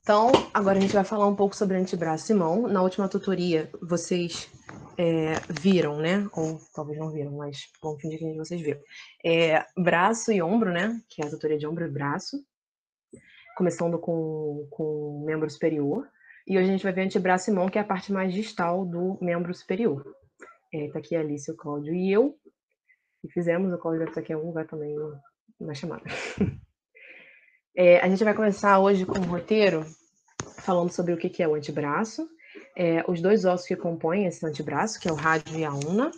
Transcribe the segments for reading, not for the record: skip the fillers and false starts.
Então, agora a gente vai falar um pouco sobre antebraço e mão. Na última tutoria, vocês viram, né? Ou talvez não viram, mas vamos fingir que vocês viram. Braço e ombro, né? Que é a tutoria de ombro e braço. Começando com o membro superior. E hoje a gente vai ver antebraço e mão, que é a parte mais distal do membro superior. Tá aqui a Alice, o Cláudio e eu. E fizemos, o Cláudio deve estar aqui em algum lugar também na chamada. A gente vai começar hoje com o roteiro, falando sobre o que é o antebraço, os dois ossos que compõem esse antebraço, que é o rádio e a una,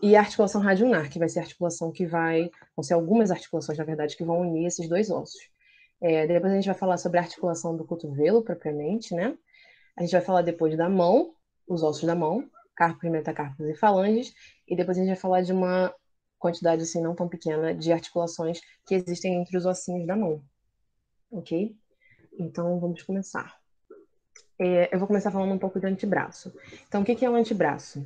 e a articulação radioulnar, que vai ser a articulação que vão ser algumas articulações, na verdade, que vão unir esses dois ossos. Depois a gente vai falar sobre a articulação do cotovelo, propriamente, né? A gente vai falar depois da mão, os ossos da mão, carpos, metacarpos e falanges, e depois a gente vai falar de uma quantidade, assim, não tão pequena, de articulações que existem entre os ossinhos da mão, ok? Então, vamos começar. Eu vou começar falando um pouco de antebraço. Então, o que é o antebraço?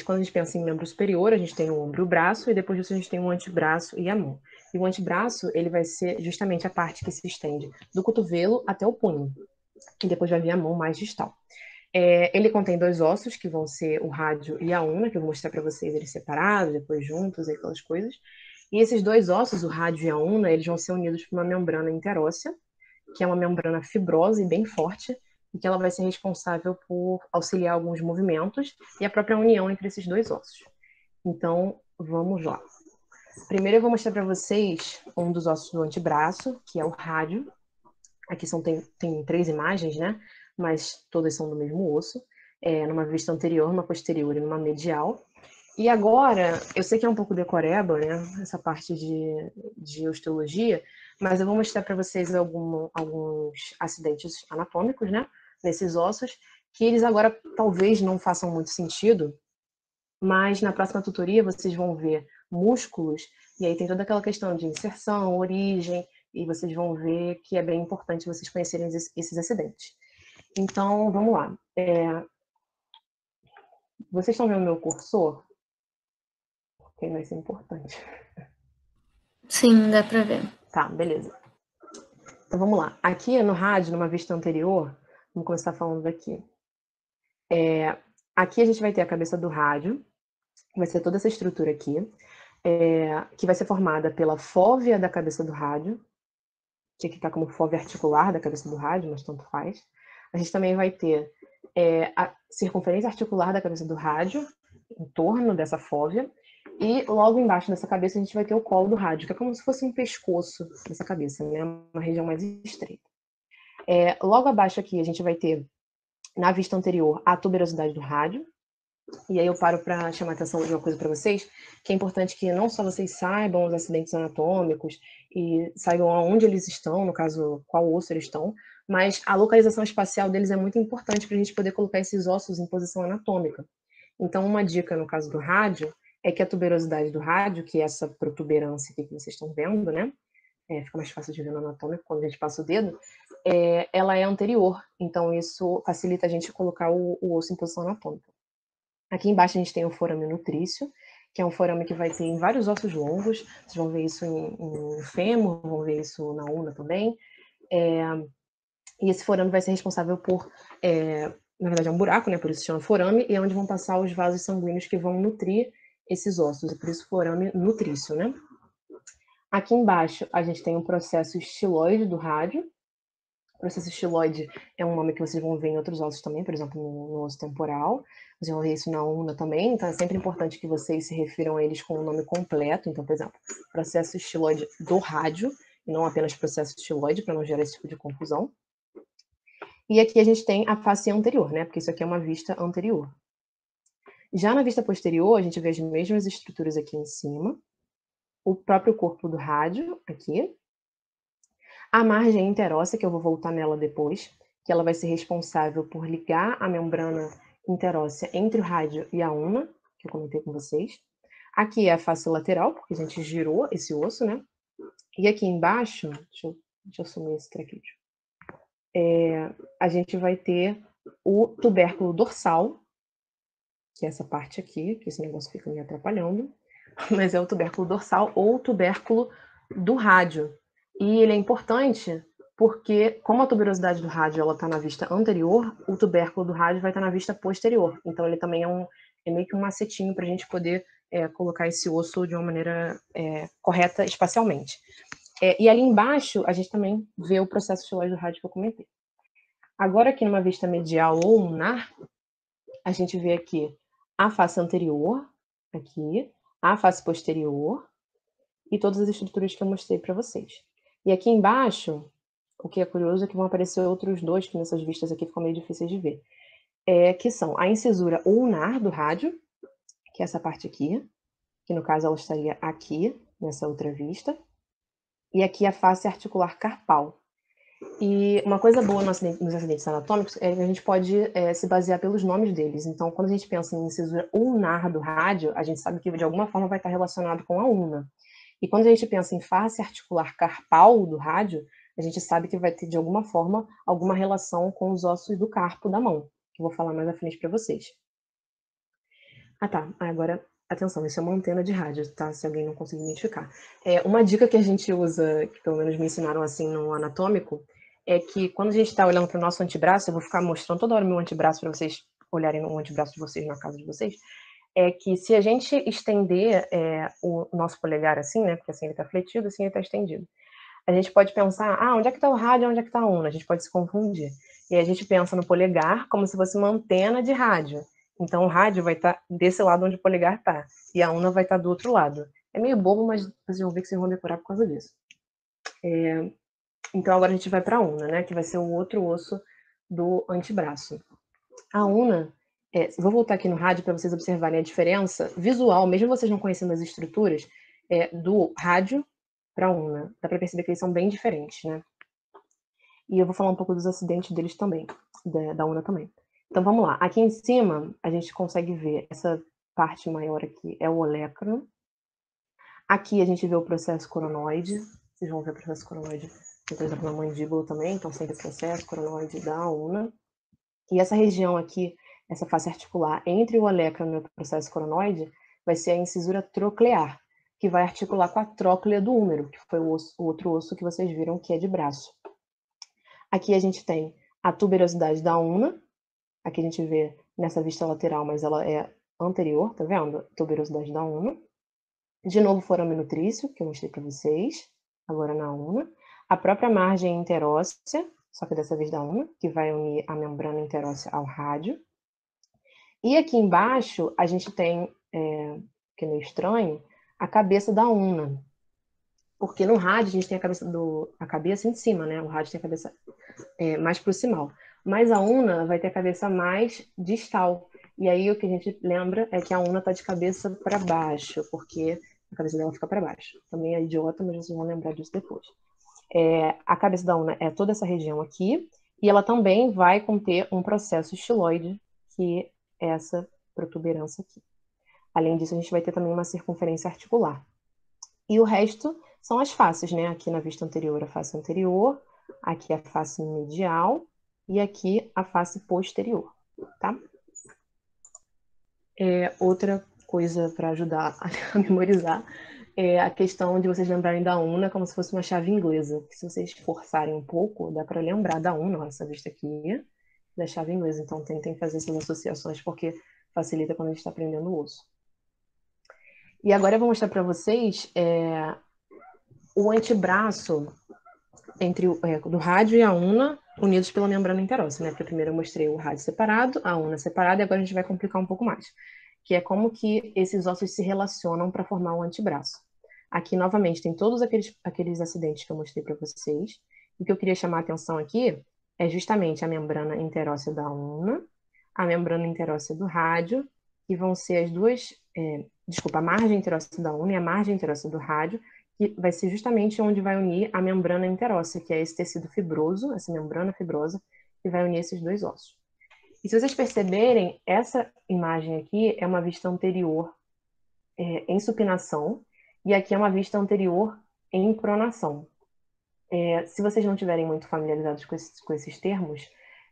Quando a gente pensa em membro superior, a gente tem o ombro e o braço, e depois disso a gente tem o antebraço e a mão. E o antebraço, ele vai ser justamente a parte que se estende do cotovelo até o punho. E depois vai vir a mão mais distal. Ele contém dois ossos, que vão ser o rádio e a una, que eu vou mostrar para vocês eles separados, depois juntos, e aquelas coisas. E esses dois ossos, o rádio e a una, eles vão ser unidos por uma membrana interóssea, que é uma membrana fibrosa e bem forte, e que ela vai ser responsável por auxiliar alguns movimentos e a própria união entre esses dois ossos. Então, vamos lá. Primeiro eu vou mostrar para vocês um dos ossos do antebraço, que é o rádio. Aqui tem 3 imagens, né? Mas todas são do mesmo osso. Numa vista anterior, numa posterior e numa medial. E agora, eu sei que é um pouco decoreba, né? Essa parte de osteologia, mas eu vou mostrar para vocês alguns acidentes anatômicos, né? Nesses ossos, que eles agora talvez não façam muito sentido, mas na próxima tutoria vocês vão ver músculos, e aí tem toda aquela questão de inserção, origem, e vocês vão ver que é bem importante vocês conhecerem esses acidentes. Então, vamos lá. Vocês estão vendo meu cursor? Porque vai ser importante. Sim, dá pra ver. Tá, beleza. Então vamos lá. Aqui no rádio, numa vista anterior, vamos começar falando daqui. Aqui a gente vai ter a cabeça do rádio, vai ser toda essa estrutura aqui, que vai ser formada pela fóvea da cabeça do rádio, que aqui está como fóvea articular da cabeça do rádio, mas tanto faz. A gente também vai ter a circunferência articular da cabeça do rádio, em torno dessa fóvea, e logo embaixo dessa cabeça a gente vai ter o colo do rádio, que é como se fosse um pescoço dessa cabeça, né? Uma região mais estreita. Logo abaixo aqui a gente vai ter, na vista anterior, a tuberosidade do rádio. E aí eu paro para chamar a atenção de uma coisa para vocês, que é importante que não só vocês saibam os acidentes anatômicos e saibam aonde eles estão, no caso, qual osso eles estão, mas a localização espacial deles é muito importante para a gente poder colocar esses ossos em posição anatômica. Então, uma dica no caso do rádio é que a tuberosidade do rádio, que é essa protuberância aqui que vocês estão vendo, né? Fica mais fácil de ver no anatômico quando a gente passa o dedo, ela é anterior, então isso facilita a gente colocar o osso em posição anatômica. Aqui embaixo a gente tem o forame nutrício, que é um forame que vai ter em vários ossos longos, vocês vão ver isso em fêmur, vão ver isso na una também, e esse forame vai ser responsável por, na verdade é um buraco, né, por isso se chama forame, e é onde vão passar os vasos sanguíneos que vão nutrir esses ossos, e por isso forame nutrício, né. Aqui embaixo a gente tem o processo estiloide do rádio. O processo estiloide é um nome que vocês vão ver em outros ossos também, por exemplo, no osso temporal. Vocês vão ver isso na una também, então é sempre importante que vocês se refiram a eles com o nome completo. Então, por exemplo, processo estiloide do rádio, e não apenas processo estiloide, para não gerar esse tipo de confusão. E aqui a gente tem a face anterior, né? Porque isso aqui é uma vista anterior. Já na vista posterior, a gente vê as mesmas estruturas aqui em cima, o próprio corpo do rádio aqui, a margem interóssea, que eu vou voltar nela depois, que ela vai ser responsável por ligar a membrana interóssea entre o rádio e a una, que eu comentei com vocês. Aqui é a face lateral, porque a gente girou esse osso, né? E aqui embaixo, deixa eu sumir esse traquídeo. A gente vai ter o tubérculo dorsal, que é essa parte aqui, que esse negócio fica me atrapalhando, mas é o tubérculo dorsal ou o tubérculo do rádio. E ele é importante porque como a tuberosidade do rádio está na vista anterior, o tubérculo do rádio vai estar na vista posterior. Então ele também é meio que um macetinho para a gente poder colocar esse osso de uma maneira correta espacialmente. E ali embaixo a gente também vê o processo estiloide do rádio que eu comentei. Agora aqui numa vista medial ou ulnar, a gente vê aqui a face anterior, aqui, a face posterior e todas as estruturas que eu mostrei para vocês. E aqui embaixo, o que é curioso é que vão aparecer outros dois, que nessas vistas aqui ficam meio difíceis de ver, que são a incisura ulnar do rádio, que é essa parte aqui, que no caso ela estaria aqui, nessa outra vista, e aqui a face articular carpal. E uma coisa boa nos acidentes anatômicos é que a gente pode se basear pelos nomes deles. Então, quando a gente pensa em incisura ulnar do rádio, a gente sabe que de alguma forma vai estar relacionado com a ulna. E quando a gente pensa em face articular carpal do rádio, a gente sabe que vai ter de alguma forma alguma relação com os ossos do carpo da mão, que eu vou falar mais à frente para vocês. Ah, tá. Agora, atenção, isso é uma antena de rádio, tá? Se alguém não conseguir identificar. Uma dica que a gente usa, que pelo menos me ensinaram assim no anatômico, é que quando a gente está olhando para o nosso antebraço, eu vou ficar mostrando toda hora meu antebraço para vocês olharem no antebraço de vocês, na casa de vocês, é que se a gente estender o nosso polegar assim, né? Porque assim ele está fletido, assim ele está estendido. A gente pode pensar, onde é que está o rádio, onde é que está a ulna? A gente pode se confundir. E a gente pensa no polegar como se fosse uma antena de rádio. Então, o rádio vai estar desse lado onde o polegar está, e a ulna vai estar do outro lado. É meio bobo, mas vocês vão ver que vocês vão decorar por causa disso. Então, agora a gente vai para a ulna, né, que vai ser o outro osso do antebraço. A ulna, vou voltar aqui no rádio para vocês observarem a diferença visual, mesmo vocês não conhecendo as estruturas, do rádio para a ulna. Dá para perceber que eles são bem diferentes, né? E eu vou falar um pouco dos acidentes deles também, da ulna também. Então vamos lá. Aqui em cima a gente consegue ver essa parte maior aqui é o olecranon. Aqui a gente vê o processo coronoide. Vocês vão ver o processo coronoide, por exemplo, na mandíbula também. Então sempre o processo coronoide da ulna. E essa região aqui, essa face articular entre o olecranon e o processo coronoide, vai ser a incisura troclear, que vai articular com a tróclea do húmero, que foi o outro osso que vocês viram que é de braço. Aqui a gente tem a tuberosidade da ulna. Aqui a gente vê nessa vista lateral, mas ela é anterior, tá vendo? Tuberosidade da ulna. De novo, forame nutrício, que eu mostrei para vocês, agora na ulna. A própria margem interóssea, só que dessa vez da ulna, que vai unir a membrana interóssea ao rádio. E aqui embaixo, a gente tem, que é meio estranho, a cabeça da ulna. Porque no rádio a gente tem a cabeça em cima, né? O rádio tem a cabeça mais proximal. Mas a ulna vai ter a cabeça mais distal. E aí o que a gente lembra é que a ulna está de cabeça para baixo, porque a cabeça dela fica para baixo. Também é idiota, mas vocês vão lembrar disso depois. A cabeça da ulna é toda essa região aqui, e ela também vai conter um processo estiloide, que é essa protuberância aqui. Além disso, a gente vai ter também uma circunferência articular. E o resto são as faces, né? Aqui na vista anterior, a face anterior, aqui a face medial e aqui a face posterior, tá? Outra coisa para ajudar a memorizar é a questão de vocês lembrarem da ulna como se fosse uma chave inglesa. Se vocês forçarem um pouco, dá para lembrar da ulna, essa vista aqui, da chave inglesa. Então tentem fazer essas associações porque facilita quando a gente está aprendendo o osso. E agora eu vou mostrar para vocês o antebraço do rádio e a ulna unidos pela membrana interóssea, né? Porque primeiro eu mostrei o rádio separado, a ulna separada, e agora a gente vai complicar um pouco mais, que é como que esses ossos se relacionam para formar o antebraço. Aqui, novamente, tem todos aqueles acidentes que eu mostrei para vocês. O que eu queria chamar a atenção aqui é justamente a membrana interóssea da ulna, a membrana interóssea do rádio, que vão ser as duas... a margem interóssea da ulna e a margem interóssea do rádio, que vai ser justamente onde vai unir a membrana interóssea, que é esse tecido fibroso, essa membrana fibrosa, que vai unir esses dois ossos. E se vocês perceberem, essa imagem aqui é uma vista anterior em supinação, e aqui é uma vista anterior em pronação. Se vocês não estiverem muito familiarizados com esses termos,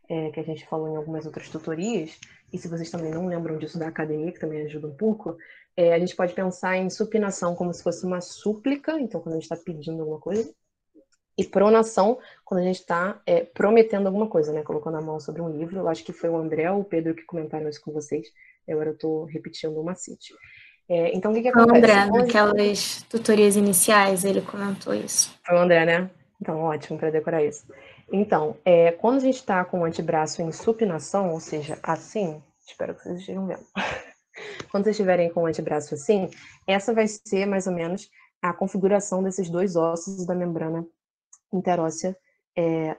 que a gente falou em algumas outras tutorias, e se vocês também não lembram disso da academia, que também ajuda um pouco, a gente pode pensar em supinação como se fosse uma súplica, então quando a gente está pedindo alguma coisa, E pronação, quando a gente está prometendo alguma coisa, né? Colocando a mão sobre um livro. Eu acho que foi o André ou o Pedro que comentaram isso com vocês. Agora eu estou repetindo o macete. Então, o que Foi o acontece? André, naquelas tutorias iniciais, ele comentou isso. Foi o André, né? Então, ótimo para decorar isso. Então, quando a gente está com o antebraço em supinação, ou seja, assim, espero que vocês estejam vendo. Quando vocês estiverem com o antebraço assim, essa vai ser mais ou menos a configuração desses dois ossos da membrana interóssea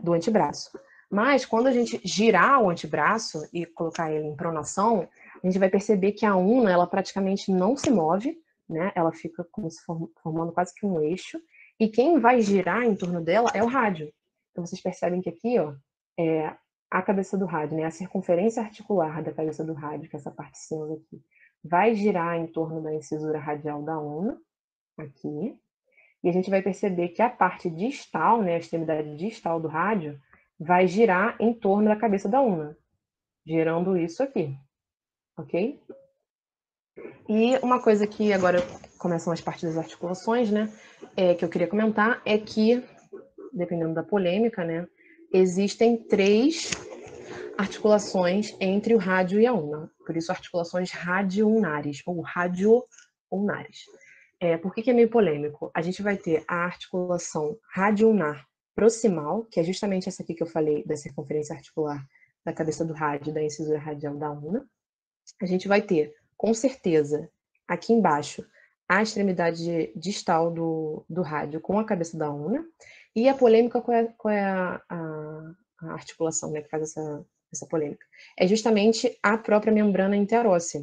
do antebraço. Mas quando a gente girar o antebraço e colocar ele em pronação, a gente vai perceber que a una ela praticamente não se move, né? Ela fica como se formando quase que um eixo, e quem vai girar em torno dela é o rádio. Então vocês percebem que aqui, ó, é a cabeça do rádio, né? A circunferência articular da cabeça do rádio, que é essa parte cinza aqui, vai girar em torno da incisura radial da una, aqui, e a gente vai perceber que a parte distal, né, a extremidade distal do rádio, vai girar em torno da cabeça da una, gerando isso aqui, ok? E uma coisa que agora começam as partes das articulações, né, que eu queria comentar é que, dependendo da polêmica, né, existem 3 articulações entre o rádio e a una, por isso articulações radio-unares, ou radio-unares. Por que é meio polêmico? A gente vai ter a articulação radio-unar proximal, que é justamente essa aqui que eu falei, da circunferência articular da cabeça do rádio, da incisura radial da una. A gente vai ter, com certeza, aqui embaixo, a extremidade distal do rádio com a cabeça da una. E a polêmica, qual é a articulação, né, que faz essa polêmica? É justamente a própria membrana interóssea.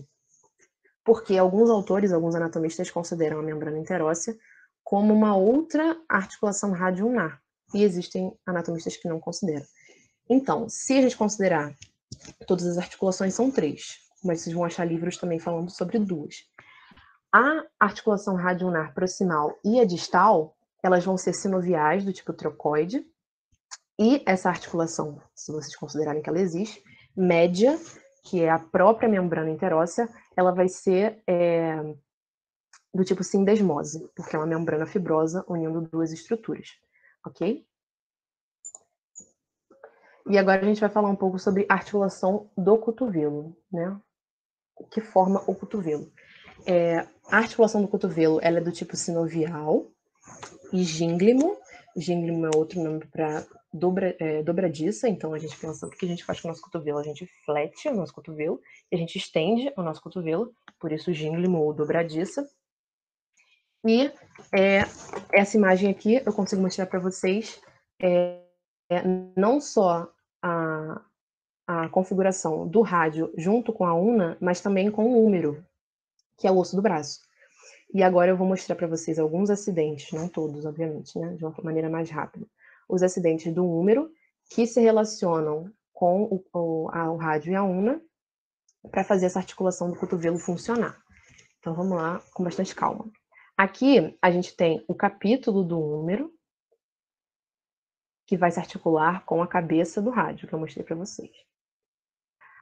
Porque alguns autores, alguns anatomistas consideram a membrana interóssea como uma outra articulação radio-unar. E existem anatomistas que não consideram. Então, se a gente considerar todas as articulações, são 3. Mas vocês vão achar livros também falando sobre 2. A articulação radio-unar proximal e a distal, elas vão ser sinoviais, do tipo trocoide. E essa articulação, se vocês considerarem que ela existe, média, que é a própria membrana interóssea, ela vai ser do tipo sindesmose, porque é uma membrana fibrosa unindo 2 estruturas, ok? E agora a gente vai falar um pouco sobre a articulação do cotovelo, né? O que forma o cotovelo. A articulação do cotovelo, ela é do tipo sinovial e gínglimo. Gínglimo é outro nome para dobradiça, então a gente pensa, o que a gente faz com o nosso cotovelo? A gente flete o nosso cotovelo e a gente estende o nosso cotovelo, por isso gínglimo ou dobradiça. E essa imagem aqui eu consigo mostrar para vocês não só a configuração do rádio junto com a una, mas também com o húmero, que é o osso do braço. E agora eu vou mostrar para vocês alguns acidentes, não todos, obviamente, né, de uma maneira mais rápida. Os acidentes do húmero que se relacionam com o rádio e a una para fazer essa articulação do cotovelo funcionar. Então vamos lá com bastante calma. Aqui a gente tem o capítulo do húmero, que vai se articular com a cabeça do rádio, que eu mostrei para vocês.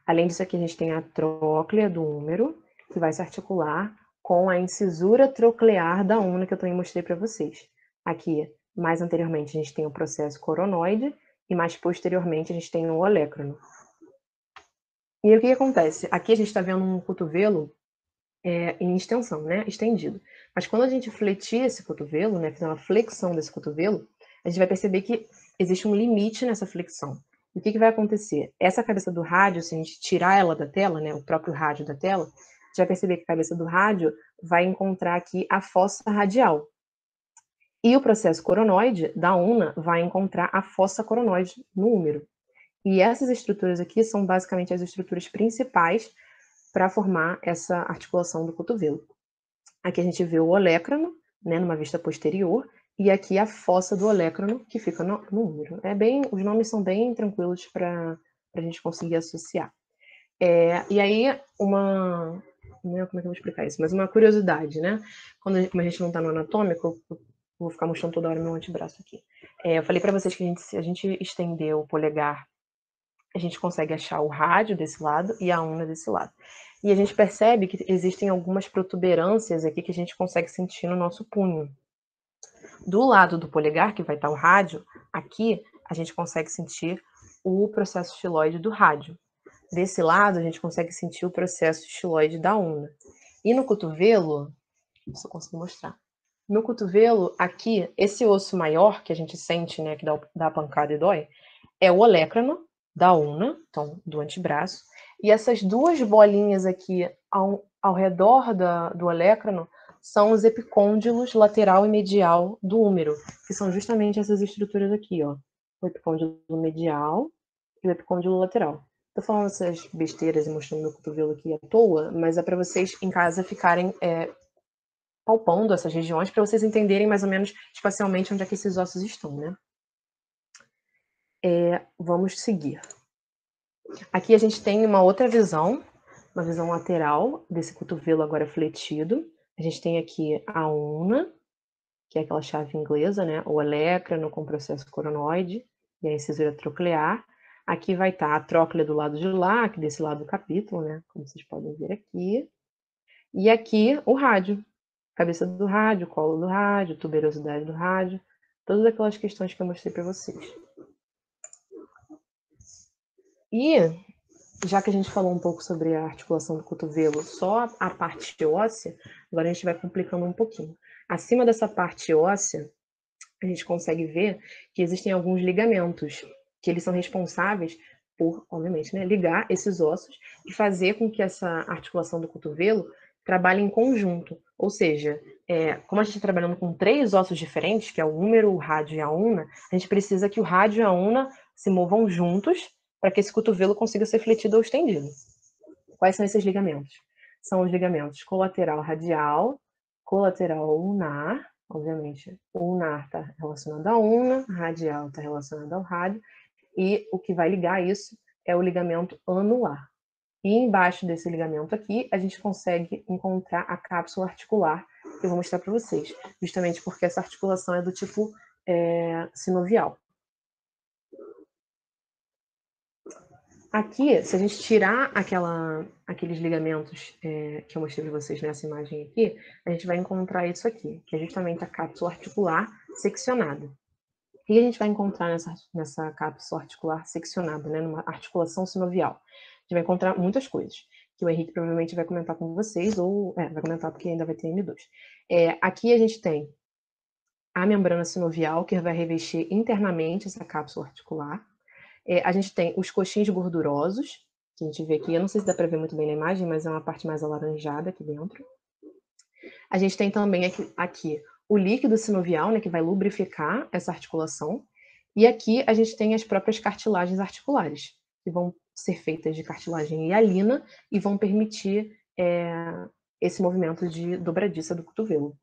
Além disso, aqui a gente tem a tróclea do húmero, que vai se articular com a incisura troclear da una, que eu também mostrei para vocês. Aqui, mais anteriormente, a gente tem o processo coronoide, e mais posteriormente a gente tem o olecrono. E o que acontece? Aqui a gente está vendo um cotovelo em extensão, né? Estendido. Mas quando a gente fletir esse cotovelo, né, fazer uma flexão desse cotovelo, a gente vai perceber que existe um limite nessa flexão. E o que vai acontecer? Essa cabeça do rádio, se a gente tirar ela da tela, né, o próprio rádio da tela, a gente vai perceber que a cabeça do rádio vai encontrar aqui a fossa radial. E o processo coronoide da una vai encontrar a fossa coronoide no húmero. E essas estruturas aqui são basicamente as estruturas principais para formar essa articulação do cotovelo. Aqui a gente vê o olecrano, né, numa vista posterior, e aqui a fossa do olecrano, que fica no húmero. Os nomes são bem tranquilos para a gente conseguir associar. E aí, como é que eu vou explicar isso? Mas uma curiosidade, né? Como a gente não está no anatômico, eu vou ficar mostrando toda hora meu antebraço aqui. Eu falei para vocês que se a gente estender o polegar, a gente consegue achar o rádio desse lado e a una desse lado. E a gente percebe que existem algumas protuberâncias aqui que a gente consegue sentir no nosso punho. Do lado do polegar, que vai estar o rádio, aqui a gente consegue sentir o processo estiloide do rádio. Desse lado, a gente consegue sentir o processo estiloide da ulna. E no cotovelo, se eu conseguir mostrar. No cotovelo, aqui, esse osso maior que a gente sente, né, que dá a pancada e dói, é o olécrano da ulna, então, do antebraço. E essas duas bolinhas aqui ao redor do olécrano são os epicôndilos lateral e medial do húmero, que são justamente essas estruturas aqui, ó. O epicôndilo medial e o epicôndilo lateral. Tô falando essas besteiras e mostrando meu cotovelo aqui à toa, mas é para vocês em casa ficarem palpando essas regiões para vocês entenderem mais ou menos espacialmente onde é que esses ossos estão, né? Vamos seguir. Aqui a gente tem uma outra visão, uma visão lateral desse cotovelo agora fletido. A gente tem aqui a ulna, que é aquela chave inglesa, né? O olécrano com processo coronoide e a incisura troclear. Aqui vai estar a tróclea do lado de lá, aqui desse lado do capítulo, né? Como vocês podem ver aqui. E aqui o rádio. Cabeça do rádio, colo do rádio, tuberosidade do rádio. Todas aquelas questões que eu mostrei para vocês. E, já que a gente falou um pouco sobre a articulação do cotovelo, só a parte óssea, agora a gente vai complicando um pouquinho. Acima dessa parte óssea, a gente consegue ver que existem alguns ligamentos, que eles são responsáveis por, obviamente, né, ligar esses ossos e fazer com que essa articulação do cotovelo trabalhe em conjunto. Ou seja, como a gente está trabalhando com 3 ossos diferentes, que é o húmero, o rádio e a ulna, a gente precisa que o rádio e a ulna se movam juntos para que esse cotovelo consiga ser fletido ou estendido. Quais são esses ligamentos? São os ligamentos colateral radial, colateral ulnar, obviamente, o ulnar está relacionado à ulna, radial está relacionado ao rádio, e o que vai ligar isso é o ligamento anular. E embaixo desse ligamento aqui, a gente consegue encontrar a cápsula articular, que eu vou mostrar para vocês, justamente porque essa articulação é do tipo sinovial. Aqui, se a gente tirar aqueles ligamentos que eu mostrei para vocês nessa imagem aqui, a gente vai encontrar isso aqui, que é justamente a cápsula articular seccionada. O que a gente vai encontrar nessa cápsula articular seccionada, né, numa articulação sinovial? A gente vai encontrar muitas coisas, que o Henrique provavelmente vai comentar com vocês, ou vai comentar porque ainda vai ter M2. Aqui a gente tem a membrana sinovial, que vai revestir internamente essa cápsula articular. A gente tem os coxins gordurosos, que a gente vê aqui, eu não sei se dá para ver muito bem na imagem, mas é uma parte mais alaranjada aqui dentro. A gente tem também aqui o líquido sinovial, né, que vai lubrificar essa articulação. E aqui a gente tem as próprias cartilagens articulares, que vão ser feitas de cartilagem hialina e vão permitir esse movimento de dobradiça do cotovelo.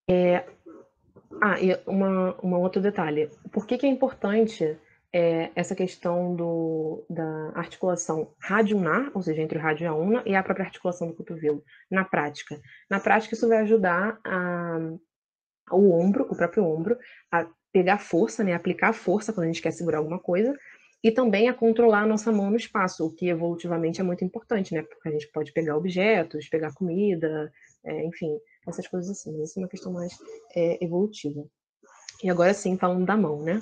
E um outro detalhe. Por que é importante essa questão da articulação radioulnar, ou seja, entre o rádio e a ulna, e a própria articulação do cotovelo, na prática? Na prática, isso vai ajudar o próprio ombro, a pegar força, né, aplicar força quando a gente quer segurar alguma coisa, e também a controlar a nossa mão no espaço, o que evolutivamente é muito importante, né, porque a gente pode pegar objetos, pegar comida, enfim, essas coisas assim. Mas isso é uma questão mais evolutiva. E agora sim, falando da mão, né?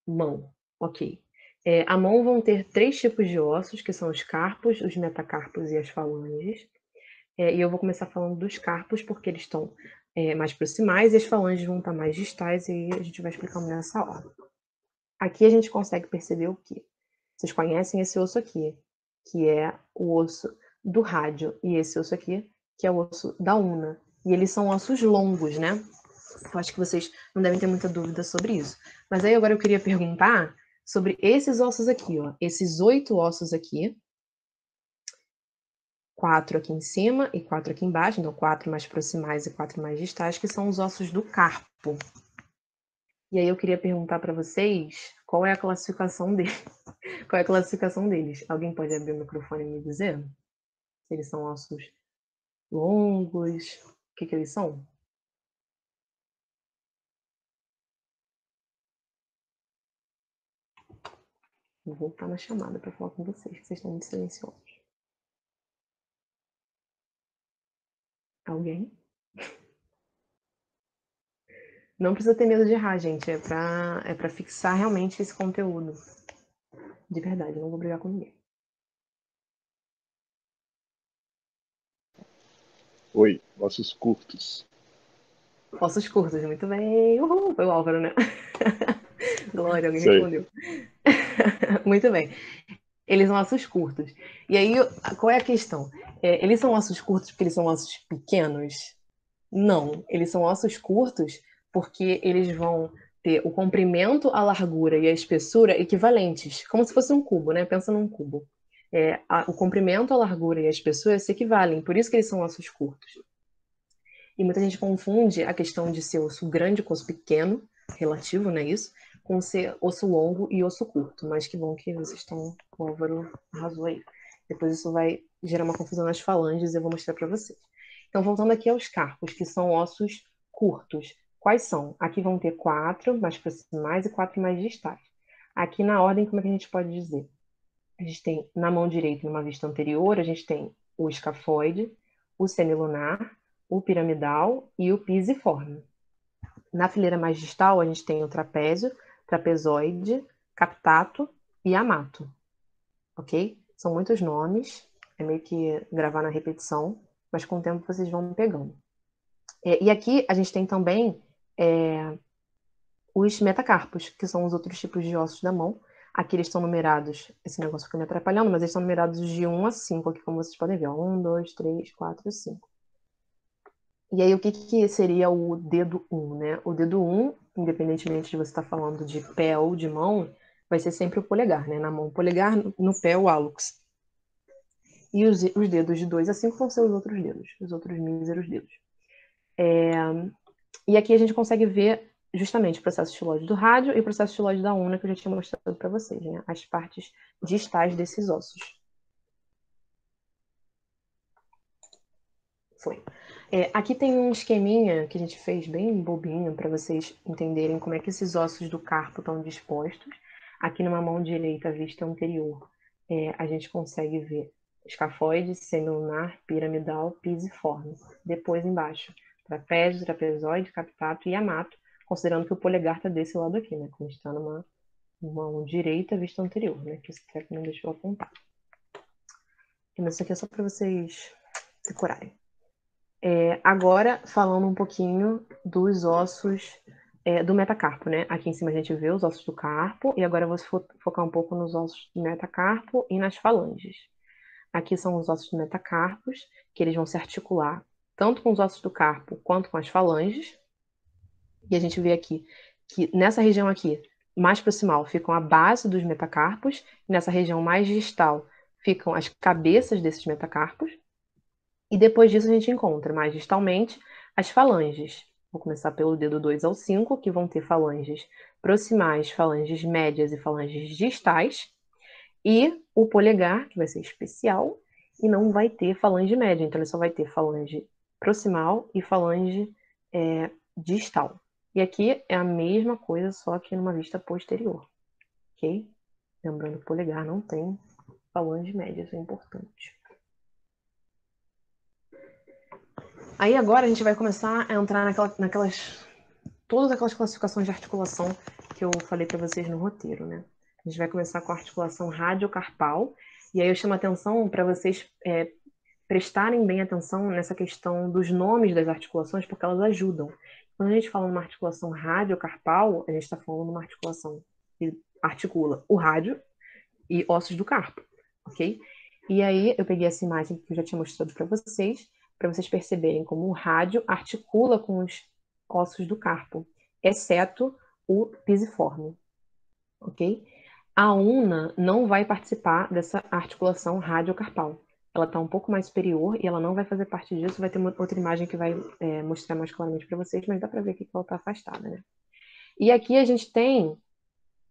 Mão, ok. A mão vão ter 3 tipos de ossos, que são os carpos, os metacarpos e as falanges. E eu vou começar falando dos carpos, porque eles estão mais proximais, e as falanges vão estar mais distais, e a gente vai explicando nessa ordem. Aqui a gente consegue perceber o quê? Vocês conhecem esse osso aqui, que é o osso do rádio, e esse osso aqui, que é o osso da ulna. E eles são ossos longos, né? Eu acho que vocês não devem ter muita dúvida sobre isso. Mas aí agora eu queria perguntar sobre esses ossos aqui, ó. Esses 8 ossos aqui. 4 aqui em cima e 4 aqui embaixo. Então, 4 mais proximais e 4 mais distais, que são os ossos do carpo. E aí eu queria perguntar para vocês qual é a classificação deles. Qual é a classificação deles? Alguém pode abrir o microfone e me dizer? Se eles são ossos longos? O que eles são? Vou voltar na chamada para falar com vocês, que vocês estão muito silenciosos. Alguém? Não precisa ter medo de errar, gente. É pra fixar realmente esse conteúdo. De verdade, não vou brigar com ninguém. Oi, ossos curtos. Ossos curtos, muito bem. Uhul, foi o Álvaro, né? Glória, alguém Sei. respondeu. Muito bem. Eles são ossos curtos. E aí, qual é a questão? Eles são ossos curtos porque eles são ossos pequenos? Não, eles são ossos curtos porque eles vão ter o comprimento, a largura e a espessura equivalentes, como se fosse um cubo, né? Pensa num cubo. O comprimento, a largura e a espessura se equivalem, por isso que eles são ossos curtos. E muita gente confunde a questão de ser osso grande com osso pequeno, relativo, né, isso, com ser osso longo e osso curto. Mas que bom que vocês estão, o Álvaro arrasou aí. Depois isso vai gerar uma confusão nas falanges e eu vou mostrar para vocês. Então, voltando aqui aos carpos, que são ossos curtos. Quais são? Aqui vão ter 4 mais proximais e 4 mais distais. Aqui na ordem, como é que a gente pode dizer? A gente tem na mão direita, numa vista anterior, a gente tem o escafoide, o semilunar, o piramidal e o pisiforme. Na fileira mais distal, a gente tem o trapézio, trapezoide, captato e amato. Ok? São muitos nomes, é meio que gravar na repetição, mas com o tempo vocês vão pegando. E aqui a gente tem também os metacarpos, que são os outros tipos de ossos da mão. Aqui eles estão numerados, esse negócio fica me atrapalhando, mas eles estão numerados de 1 a 5, aqui como vocês podem ver. 1, 2, 3, 4, 5. E aí, o que seria o dedo 1, né? O dedo 1, independentemente de você estar falando de pé ou de mão, vai ser sempre o polegar, né? Na mão o polegar, no pé o hálux. E os dedos de 2 a 5 vão ser os outros dedos, os outros míseros dedos. E aqui a gente consegue ver justamente o processo estiloide do rádio e o processo estiloide da una, que eu já tinha mostrado para vocês, né? As partes distais desses ossos. Foi. Aqui tem um esqueminha que a gente fez bem bobinho para vocês entenderem como é que esses ossos do carpo estão dispostos. Aqui numa mão direita, vista anterior, a gente consegue ver escafoide, semilunar, piramidal, pisiforme. Depois embaixo, trapézio, trapezoide, captato e amato, considerando que o polegar está desse lado aqui, né? Como está numa mão direita, vista anterior, né? Que esse treco não deixou apontar. Mas isso aqui é só para vocês decorarem. Agora, falando um pouquinho dos ossos do metacarpo, né? Aqui em cima a gente vê os ossos do carpo, e agora eu vou focar um pouco nos ossos do metacarpo e nas falanges. Aqui são os ossos do metacarpos, que eles vão se articular tanto com os ossos do carpo quanto com as falanges. E a gente vê aqui que nessa região aqui, mais proximal, ficam a base dos metacarpos, e nessa região mais distal ficam as cabeças desses metacarpos. E depois disso a gente encontra mais distalmente as falanges. Vou começar pelo dedo 2 ao 5, que vão ter falanges proximais, falanges médias e falanges distais. E o polegar, que vai ser especial, e não vai ter falange média. Então ele só vai ter falange proximal e falange distal. E aqui é a mesma coisa, só que numa vista posterior. Ok? Lembrando que o polegar não tem falange média, isso é importante. Aí agora a gente vai começar a entrar todas aquelas classificações de articulação que eu falei para vocês no roteiro, né? A gente vai começar com a articulação radiocarpal, e aí eu chamo a atenção para vocês prestarem bem atenção nessa questão dos nomes das articulações, porque elas ajudam. Quando a gente fala numa articulação radiocarpal, a gente está falando de uma articulação que articula o rádio e ossos do carpo, ok? E aí eu peguei essa imagem que eu já tinha mostrado para vocês perceberem como o rádio articula com os ossos do carpo, exceto o pisiforme, ok? A una não vai participar dessa articulação radiocarpal. Ela está um pouco mais superior e ela não vai fazer parte disso. Vai ter uma outra imagem que vai mostrar mais claramente para vocês, mas dá para ver aqui que ela está afastada, né? E aqui a gente tem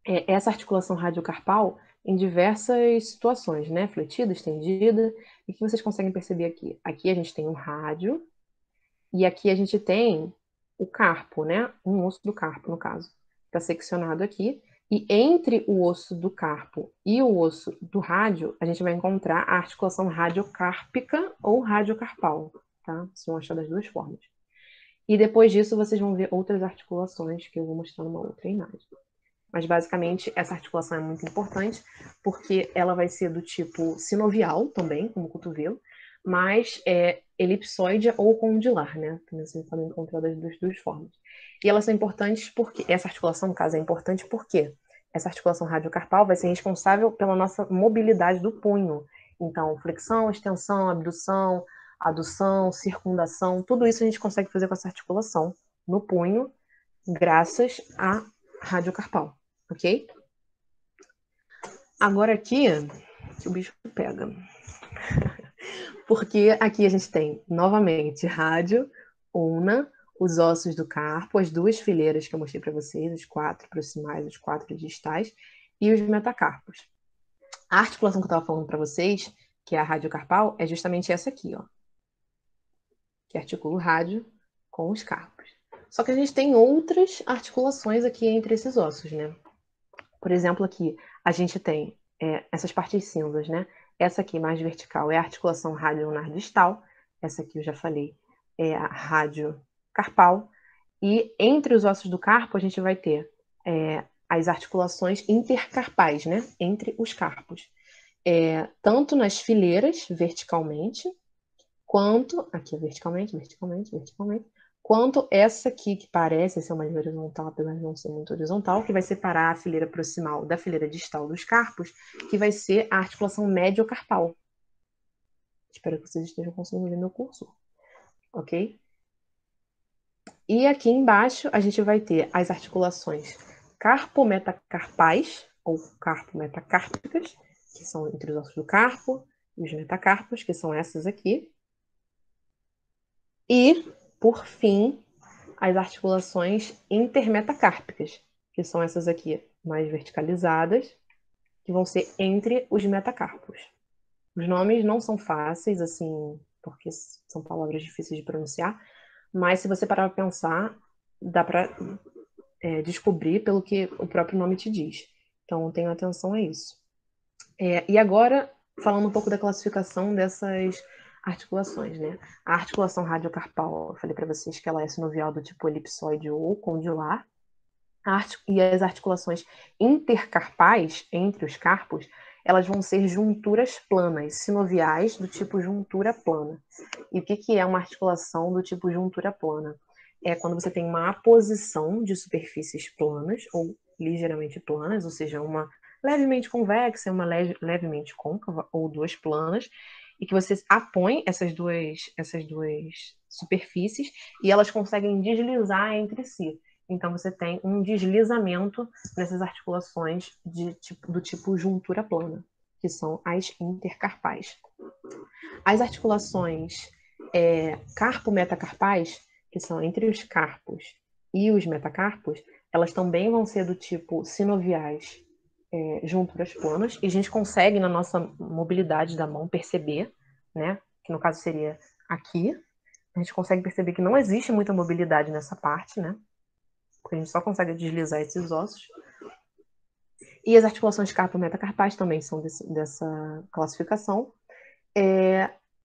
essa articulação radiocarpal em diversas situações, né? Fletida, estendida. E o que vocês conseguem perceber aqui? Aqui a gente tem o rádio e aqui a gente tem o carpo, né? Um osso do carpo, no caso. Está seccionado aqui. E entre o osso do carpo e o osso do rádio, a gente vai encontrar a articulação radiocárpica ou radiocarpal, tá? Vocês vão achar das duas formas. E depois disso, vocês vão ver outras articulações que eu vou mostrar numa outra imagem. Mas, basicamente, essa articulação é muito importante, porque ela vai ser do tipo sinovial também, como o cotovelo, mas é elipsoide ou condilar, né? Também vocês podem encontrar das duas formas. E elas são importantes porque, essa articulação, no caso, é importante porque essa articulação radiocarpal vai ser responsável pela nossa mobilidade do punho. Então, flexão, extensão, abdução, adução, circundação, tudo isso a gente consegue fazer com essa articulação no punho, graças à radiocarpal, ok? Agora aqui, que o bicho pega. Porque aqui a gente tem, novamente, rádio, ulna, os ossos do carpo, as duas fileiras que eu mostrei para vocês, os 4 proximais, os 4 distais, e os metacarpos. A articulação que eu estava falando para vocês, que é a radiocarpal, é justamente essa aqui, ó, que articula o rádio com os carpos. Só que a gente tem outras articulações aqui entre esses ossos, né? Por exemplo, aqui a gente tem essas partes cinzas, né? Essa aqui mais vertical é a articulação radioulnar distal. Essa aqui eu já falei é a radiocarpal. E entre os ossos do carpo a gente vai ter as articulações intercarpais, né? Entre os carpos. Tanto nas fileiras, verticalmente, quanto... Aqui é verticalmente, quanto essa aqui, que parece ser uma linha horizontal, apesar de não ser muito horizontal, que vai separar a fileira proximal da fileira distal dos carpos, que vai ser a articulação mediocarpal. Espero que vocês estejam conseguindo ver meu cursor, ok? E aqui embaixo a gente vai ter as articulações carpometacarpais, ou carpometacárpicas, que são entre os ossos do carpo, e os metacarpos, que são essas aqui. E, por fim, as articulações intermetacárpicas, que são essas aqui mais verticalizadas, que vão ser entre os metacarpos. Os nomes não são fáceis, assim, porque são palavras difíceis de pronunciar, mas se você parar para pensar, dá para descobrir pelo que o próprio nome te diz. Então, tenha atenção a isso. E agora, falando um pouco da classificação dessas articulações, né? A articulação radiocarpal, eu falei para vocês que ela é sinovial do tipo elipsoide ou condilar. E as articulações intercarpais, entre os carpos, elas vão ser junturas planas, sinoviais do tipo juntura plana. E o que é uma articulação do tipo juntura plana? É quando você tem uma aposição de superfícies planas ou ligeiramente planas, ou seja, uma levemente convexa, uma levemente côncava, ou duas planas, e que você apõe essas duas superfícies e elas conseguem deslizar entre si. Então, você tem um deslizamento nessas articulações do tipo juntura plana, que são as intercarpais. As articulações carpo-metacarpais, que são entre os carpos e os metacarpos, elas também vão ser do tipo sinoviais, junturas planas, e a gente consegue, na nossa mobilidade da mão, perceber, né, que no caso seria aqui, a gente consegue perceber que não existe muita mobilidade nessa parte, né, porque a gente só consegue deslizar esses ossos. E as articulações carpo-metacarpais também são dessa classificação.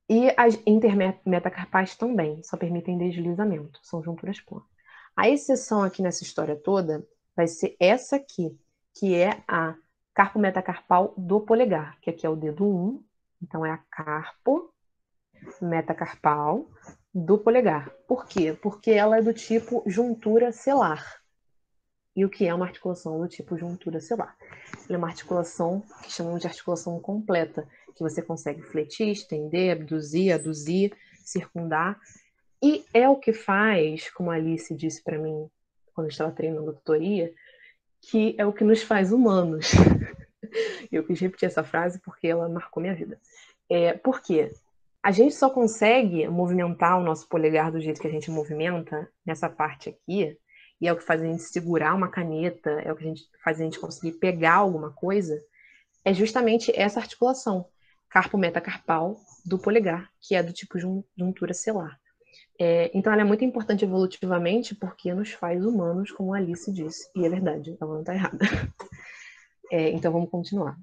E as intermetacarpais também só permitem deslizamento, são junturas planas. A exceção aqui nessa história toda vai ser essa aqui, que é a carpo-metacarpal do polegar, que aqui é o dedo 1, então é a carpo-metacarpal do polegar. Por quê? Porque ela é do tipo juntura celular. E o que é uma articulação do tipo juntura celular? Ela é uma articulação que chamamos de articulação completa, que você consegue fletir, estender, abduzir, aduzir, circundar. E é o que faz, como a Alice disse para mim quando eu estava treinando a tutoria, que é o que nos faz humanos. Eu quis repetir essa frase porque ela marcou minha vida. Por quê? A gente só consegue movimentar o nosso polegar do jeito que a gente movimenta, nessa parte aqui, e é o que faz a gente segurar uma caneta, é o que faz a gente conseguir pegar alguma coisa, é justamente essa articulação, carpo-metacarpal do polegar, que é do tipo juntura celular. Então ela é muito importante evolutivamente porque nos faz humanos, como a Alice disse. E é verdade, ela não está errada. Então vamos continuar.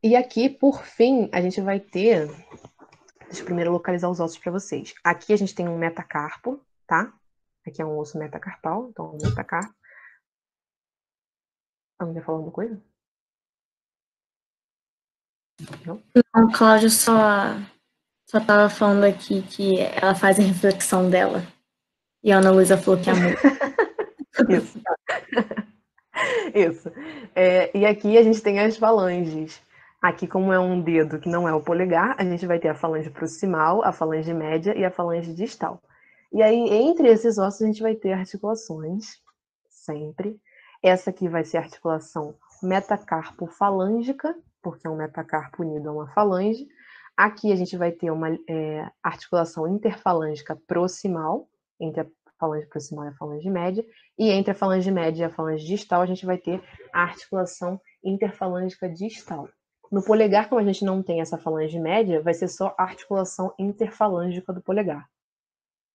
E aqui, por fim, a gente vai ter... Deixa eu primeiro localizar os ossos para vocês. Aqui a gente tem um metacarpo, tá? Aqui é um osso metacarpal, então um metacarpo. Alguém vai falar alguma coisa? Não? Não, Cláudio só tava falando aqui que ela faz a reflexão dela. E a Ana Luísa falou que é amor. Isso. Isso. E aqui a gente tem as falanges. Aqui, como é um dedo que não é o polegar, a gente vai ter a falange proximal, a falange média e a falange distal. E aí, entre esses ossos, a gente vai ter articulações, sempre. Essa aqui vai ser a articulação metacarpo-falângica, porque é um metacarpo unido a uma falange. Aqui a gente vai ter uma articulação interfalângica proximal, entre a falange proximal e a falange média. E entre a falange média e a falange distal, a gente vai ter a articulação interfalângica distal. No polegar, como a gente não tem essa falange média, vai ser só a articulação interfalângica do polegar.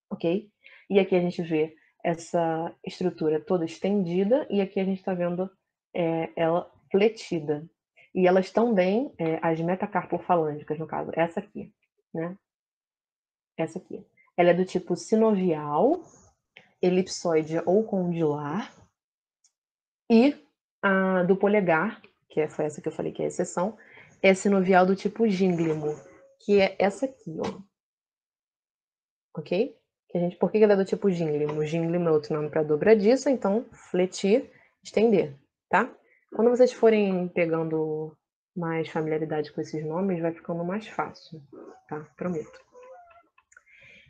Ok? E aqui a gente vê essa estrutura toda estendida, e aqui a gente está vendo ela fletida. E elas também, as metacarpofalângicas, no caso, essa aqui, né? Essa aqui. Ela é do tipo sinovial, elipsoide ou condilar, e a do polegar, que foi essa que eu falei que é a exceção, é sinovial do tipo gínglimo, que é essa aqui, ó. Ok? Por que ela é do tipo gínglimo? Gínglimo é outro nome para dobradiça, então fletir, estender, tá? Quando vocês forem pegando mais familiaridade com esses nomes, vai ficando mais fácil, tá? Prometo.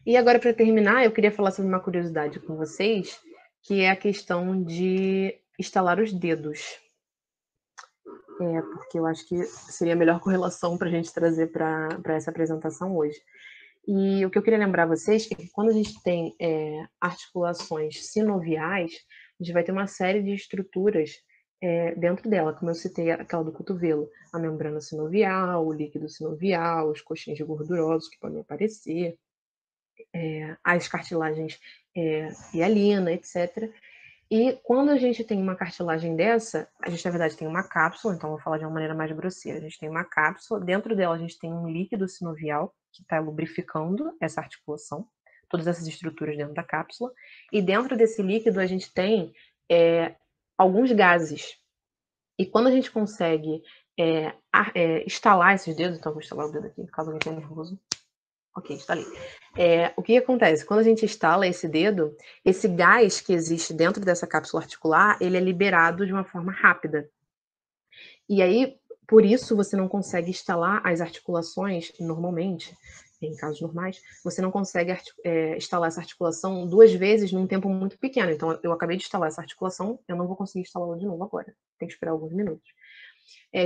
E agora, para terminar, eu queria falar sobre uma curiosidade com vocês, que é a questão de estalar os dedos. Porque eu acho que seria a melhor correlação para a gente trazer para essa apresentação hoje. E o que eu queria lembrar vocês é que quando a gente tem articulações sinoviais, a gente vai ter uma série de estruturas dentro dela, como eu citei aquela do cotovelo, a membrana sinovial, o líquido sinovial, os coxins gordurosos que podem aparecer, as cartilagens hialina, etc. E quando a gente tem uma cartilagem dessa, a gente na verdade tem uma cápsula, então vou falar de uma maneira mais grosseira. A gente tem uma cápsula, dentro dela a gente tem um líquido sinovial que está lubrificando essa articulação, todas essas estruturas dentro da cápsula, e dentro desse líquido a gente tem alguns gases. E quando a gente consegue estalar esses dedos, então vou estalar o dedo aqui, caso alguém tenha nervoso. Ok, está ali. O que acontece? Quando a gente estala esse dedo, esse gás que existe dentro dessa cápsula articular, ele é liberado de uma forma rápida. E aí, por isso, você não consegue estalar as articulações normalmente, em casos normais, você não consegue estalar essa articulação duas vezes num tempo muito pequeno. Então, eu acabei de estalar essa articulação, eu não vou conseguir instalá-la de novo agora. Tem que esperar alguns minutos.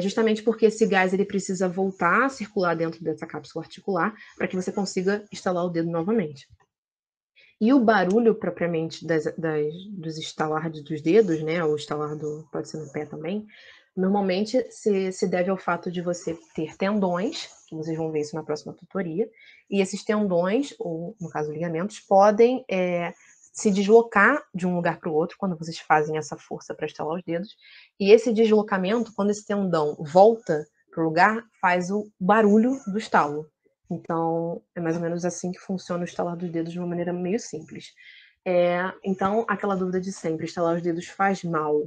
Justamente porque esse gás ele precisa voltar a circular dentro dessa cápsula articular para que você consiga instalar o dedo novamente. E o barulho propriamente dos estalar dos dedos, né, ou estalar pode ser no pé também, normalmente se deve ao fato de você ter tendões, que vocês vão ver isso na próxima tutoria, e esses tendões, ou no caso ligamentos, podem se deslocar de um lugar para o outro quando vocês fazem essa força para estalar os dedos. E esse deslocamento, quando esse tendão volta para o lugar, faz o barulho do estalo. Então, é mais ou menos assim que funciona o estalar dos dedos de uma maneira meio simples. Então, aquela dúvida de sempre, estalar os dedos faz mal?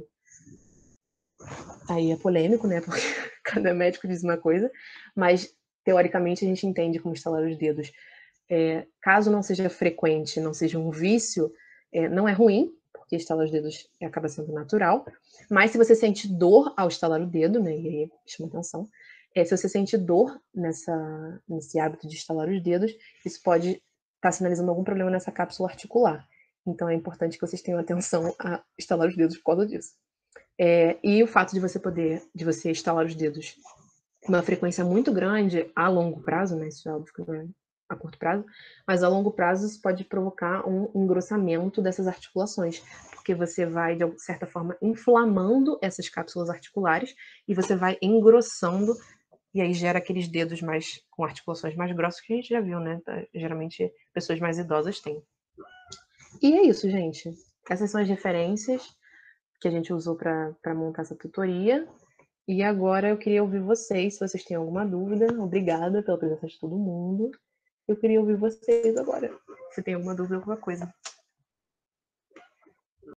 Aí é polêmico, né? Porque cada médico diz uma coisa, mas teoricamente a gente entende como estalar os dedos. Caso não seja frequente, não seja um vício, não é ruim, porque estalar os dedos acaba sendo natural, mas se você sente dor ao estalar o dedo, né, e aí chama atenção, se você sente dor nesse hábito de estalar os dedos, isso pode estar sinalizando algum problema nessa cápsula articular. Então é importante que vocês tenham atenção a estalar os dedos por causa disso. E o fato de você estalar os dedos com uma frequência muito grande a longo prazo, né, isso é óbvio que não é a curto prazo, mas a longo prazo isso pode provocar um engrossamento dessas articulações, porque você vai, de certa forma, inflamando essas cápsulas articulares e você vai engrossando, e aí gera aqueles dedos com articulações mais grossas que a gente já viu, né? Geralmente pessoas mais idosas têm. E é isso, gente. Essas são as referências que a gente usou para montar essa tutoria. E agora eu queria ouvir vocês, se vocês têm alguma dúvida. Obrigada pela presença de todo mundo. Eu queria ouvir vocês agora. Se tem alguma dúvida, alguma coisa.